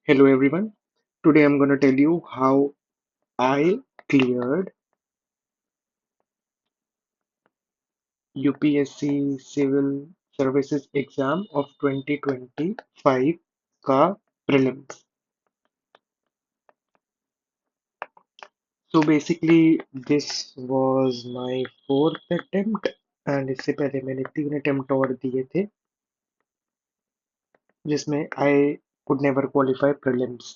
Hello everyone. Today I'm going to tell you how I cleared UPSC Civil Services exam of 2025 का prelims. So basically this was my fourth attempt and इससे पहले मैंने 3 attempt और दिए थे जिसमें I could never qualify prelims.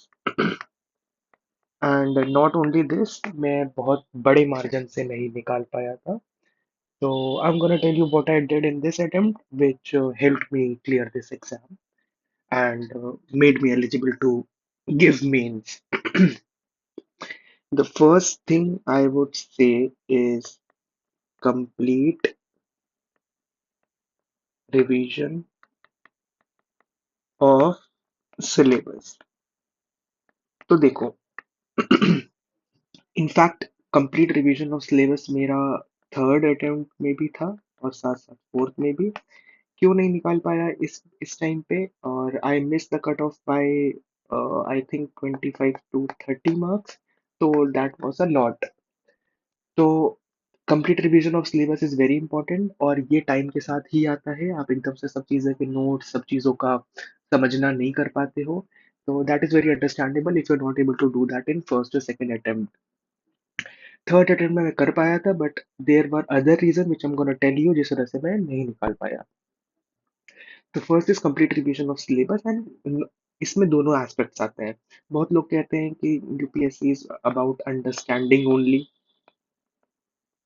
And not only this मैं बहुत बड़े मार्जिन से नहीं निकाल पाया था. So I'm gonna tell you what I did in this attempt, which helped me clear this exam and made me eligible to give mains. The first thing I would say is complete revision of syllabus. तो देखो, in fact complete revision of syllabus मेरा third attempt में भी था और साथ साथ fourth में भी. क्यों नहीं निकाल पाया इस टाइम पे, और I miss the cut off by I think 25 to 30 marks. तो दैट वाज अ लॉट. तो complete revision of syllabus is very important और ये टाइम के साथ ही आता है. आप एकदम से सब चीज़ें के नोट्स सब चीज़ों का समझना नहीं कर पाते हो. तो that is very understandable if you are not able to do that in first और सेकंड अटेम्प्ट. थर्ड अटेम्प्ट में मैं कर पाया था but there were other reason which I am gonna tell you जिस वजह से मैं नहीं निकाल पाया. तो first is complete revision of syllabus and इसमें दोनों एस्पेक्ट्स आते हैं. बहुत लोग कहते हैं कि UPSC is about understanding only,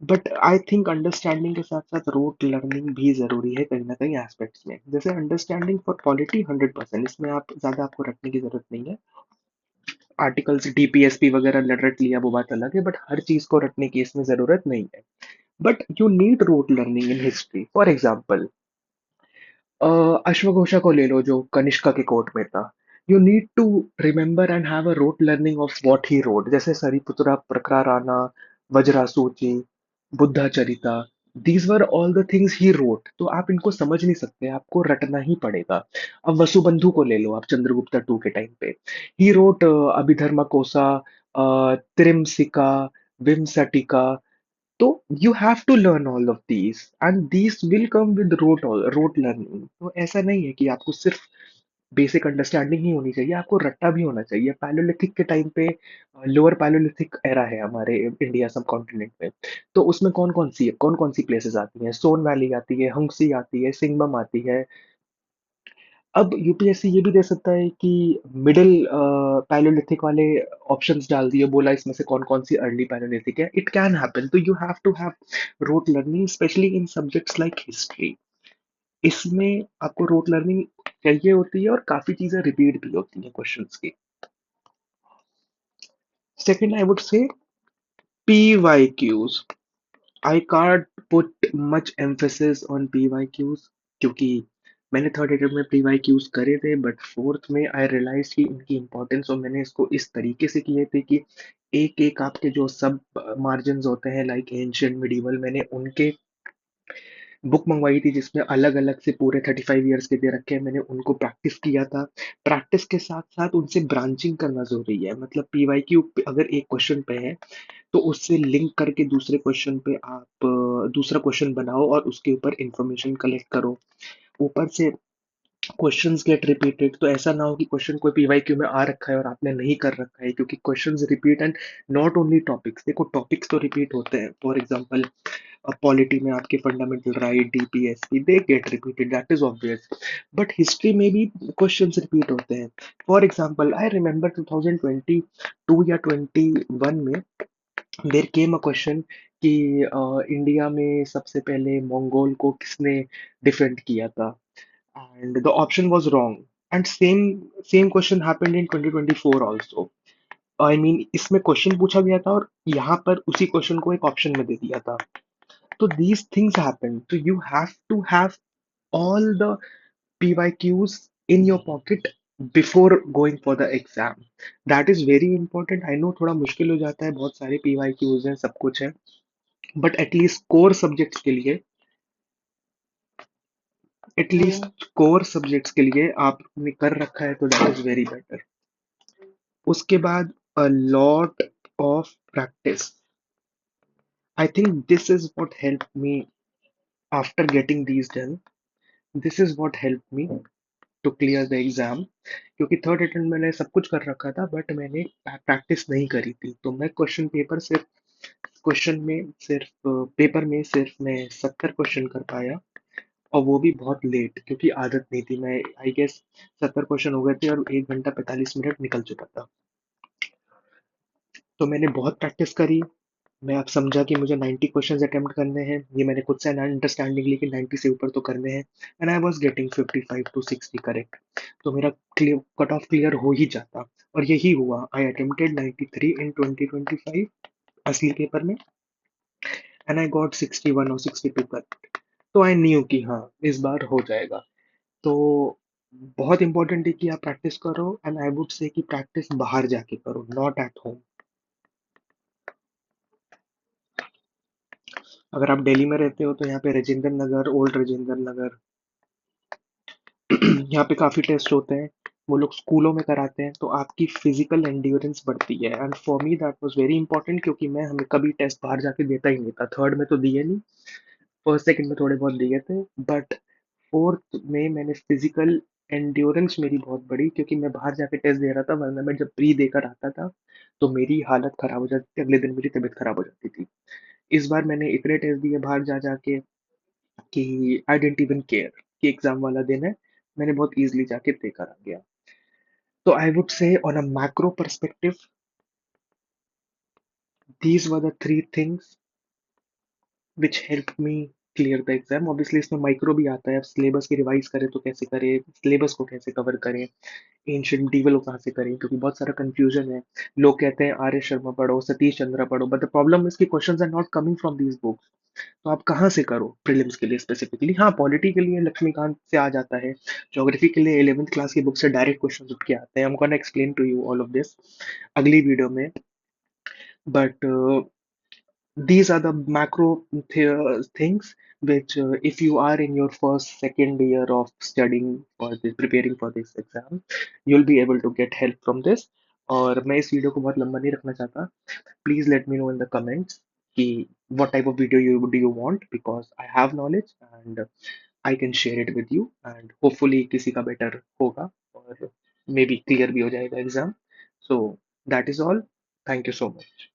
but I think understanding के साथ साथ रोट लर्निंग भी जरूरी है कहीं ना कहीं एस्पेक्ट्स में. जैसे अंडरस्टैंडिंग फॉर पॉलिटी 100%, इसमें आप ज्यादा आपको रटने की जरूरत नहीं है. आर्टिकल्स डीपीएसपी वगैरह रट लिया वो बात अलग है, बट हर चीज को रटने की इसमें जरूरत नहीं है. But you need rote learning in history. For example, अश्वघोषा को ले लो जो कनिष्का के कोर्ट में था. You need to remember and have a rote learning of what he wrote. जैसे Shariputra Prakarana, Vajrasuchi, Buddha Charita, these were all the things he wrote. तो आप इनको समझ नहीं सकते, आपको रटना ही पड़ेगा. अब वसुबंधु को ले लो आप चंद्रगुप्ता टू के टाइम पे. ही रोट अभिधर्म कोसा, त्रिमसिका, विमसटिका. तो you have to learn all of these and these will come with rote learning. तो ऐसा नहीं है कि आपको सिर्फ बेसिक अंडरस्टैंडिंग ही होनी चाहिए, आपको रट्टा भी होना चाहिए. पैलोलिथिक के टाइम पे लोअर पैलोलिथिक एरा है हमारे इंडिया सब कॉन्टिनेंट में. तो उसमें कौन कौन सी प्लेसेस आती हैं? सोन वैली आती है, हंगसी आती है, सिंगबम आती है. अब यूपीएससी ये भी दे सकता है कि मिडिल पैलोलिथिक वाले ऑप्शंस डाल दिए, बोला इसमें से कौन कौन सी अर्ली पैलोलिथिक है. It can happen. तो you have to have rote learning specially in subjects like history. इसमें आपको रोट लर्निंग चाहिए होती है और काफी चीजें रिपीट भी होती हैं क्वेश्चंस की. Second I would say PYQs. I can't put much emphasis on PYQs क्योंकि मैंने थर्ड अटेम्प्ट में PYQs करे थे बट फोर्थ में आई रियलाइज कि इनकी इम्पोर्टेंस, और मैंने इसको इस तरीके से किए थे कि एक एक आपके जो सब मार्जिन होते हैं लाइक एंशियंट मिडीवल, मैंने उनके बुक मंगवाई थी जिसमें अलग अलग से पूरे 35 ईयर्स के दे रखे हैं. मैंने उनको प्रैक्टिस किया था. प्रैक्टिस के साथ साथ उनसे ब्रांचिंग करना जरूरी है. मतलब पीवाईक्यू अगर एक क्वेश्चन पे है तो उससे लिंक करके दूसरे क्वेश्चन पे आप दूसरा क्वेश्चन बनाओ और उसके ऊपर इंफॉर्मेशन कलेक्ट करो. ऊपर से क्वेश्चंस गेट रिपीटेड. तो ऐसा ना हो कि क्वेश्चन कोई पीवाईक्यू में आ रखा है और आपने नहीं कर रखा है, क्योंकि questions repeat and not only topics. देखो टॉपिक्स तो रिपीट होते हैं. फॉर एग्जांपल पॉलिटी में आपके fundamental right, DPSP, they get repeated, that is obvious. But history में भी क्वेश्चंस रिपीट होते हैं. फॉर एग्जांपल आई रिमेंबर 2022 या 21 में देयर केम अ क्वेश्चन कि इंडिया में सबसे पहले मंगोल को किसने डिफेंड किया था, and the option was wrong. And same question happened in 2024 also. I mean इसमें क्वेश्चन पूछा गया था और यहाँ पर उसी क्वेश्चन को एक ऑप्शन में दे दिया था. तो these things happen. So you have to have all the PYQs in your pocket before going for the exam. That is very important. I know थोड़ा मुश्किल हो जाता है, बहुत सारे PYQs हैं, सब कुछ है, बट एटलीस्ट कोर सब्जेक्ट्स के लिए, एटलीस्ट कोर सब्जेक्ट्स के लिए आपने कर रखा है तो दैट इज वेरी बेटर. उसके बाद a lot of practice. I think this is what helped me after getting these done. This is what helped me to clear the exam. क्योंकि थर्ड अटेम्प्ट मैंने सब कुछ कर रखा था बट मैंने प्रैक्टिस नहीं करी थी, तो मैं पेपर में सिर्फ मैं 70 क्वेश्चन कर पाया, और वो भी बहुत लेट, क्योंकि आदत नहीं थी। मैं आई गेस 70 क्वेश्चन हो गए थे और 1 घंटा 45 मिनट निकल चुका था। तो मैंने बहुत प्रैक्टिस करी। मैं अब समझा कि मुझे 90 क्वेश्चंस अटेम्प्ट करने हैं, ये मैंने खुद से अंडरस्टैंडिंग ली कि 90 से ऊपर तो करने हैं, and I was getting 55 to 60 correct. तो मेरा कट ऑफ क्लियर हो ही जाता, और यही हुआ। आई अटेम्प्टेड 93 इन 2025 असली पेपर में, एंड आई गॉट 61 और 62 करेक्ट। तो आई न्यू कि हाँ, इस बार हो जाएगा। तो बहुत इंपॉर्टेंट है कि आप प्रैक्टिस करो, एंड आई वुड से कि प्रैक्टिस बाहर जाके करो, नॉट एट होम। अगर आप दिल्ली में रहते हो तो यहाँ पे राजेंद्र नगर, ओल्ड राजेंद्र नगर, यहाँ पे काफी टेस्ट होते हैं। वो लोग स्कूलों में कराते हैं, तो आपकी फिजिकल एंड्योरेंस बढ़ती है, and for me that was very important, क्योंकि मैं हमें कभी टेस्ट बाहर जाके देता ही नहीं था। थर्ड में तो दिए नहीं, फर्स्ट सेकंड में थोड़े बहुत दिए थे, बट फोर्थ में मैंने फिजिकल एंड्योरेंस मेरी बहुत बढ़ी, क्योंकि मैं बाहर जाके टेस्ट दे रहा था, वरना मैं जब प्री देकर आता था तो मेरी हालत खराब हो जाती थी, अगले दिन मेरी तबीयत खराब हो जाती थी। इस बार मैंने इतने टेस्ट दिए बाहर जा जाके कि आई डेंट इवन केयर कि एग्जाम वाला दिन है, मैंने बहुत इजीली जाके देकर आ गया। तो I would say on a macro perspective, these were the three things which helped me clear the exam. Obviously इसमें माइक्रो भी आता है, अब सिलेबस की रिवाइज करें तो कैसे करें, सिलेबस को कैसे कवर करें, एंशियंट medieval को कहाँ से करें, क्योंकि बहुत सारा कंफ्यूजन है। लोग कहते हैं आर्य शर्मा पढ़ो, सतीश चंद्रा पढ़ो, बट द प्रॉब्लम इज कि questions are not coming from these books. तो आप कहाँ से करो प्रीलिम्स के लिए स्पेसिफिकली? हाँ, पॉलिटी के लिए लक्ष्मीकांत से आ जाता है, ज्योग्राफी के लिए 11th क्लास की बुक से डायरेक्ट क्वेश्चन उठ के आते हैं। I am gonna explain to you all of this अगली वीडियो में, but these are the macro things which if you are in your first second year of studying or preparing for this exam, you'll be able to get help from this। और मैं इस video को बहुत लंबा नहीं रखना चाहता। Please let me know in the comments कि what type of video you do you want, because I have knowledge and I can share it with you, and hopefully किसी का better होगा और maybe clear भी हो जाएगा exam. So that is all, thank you so much।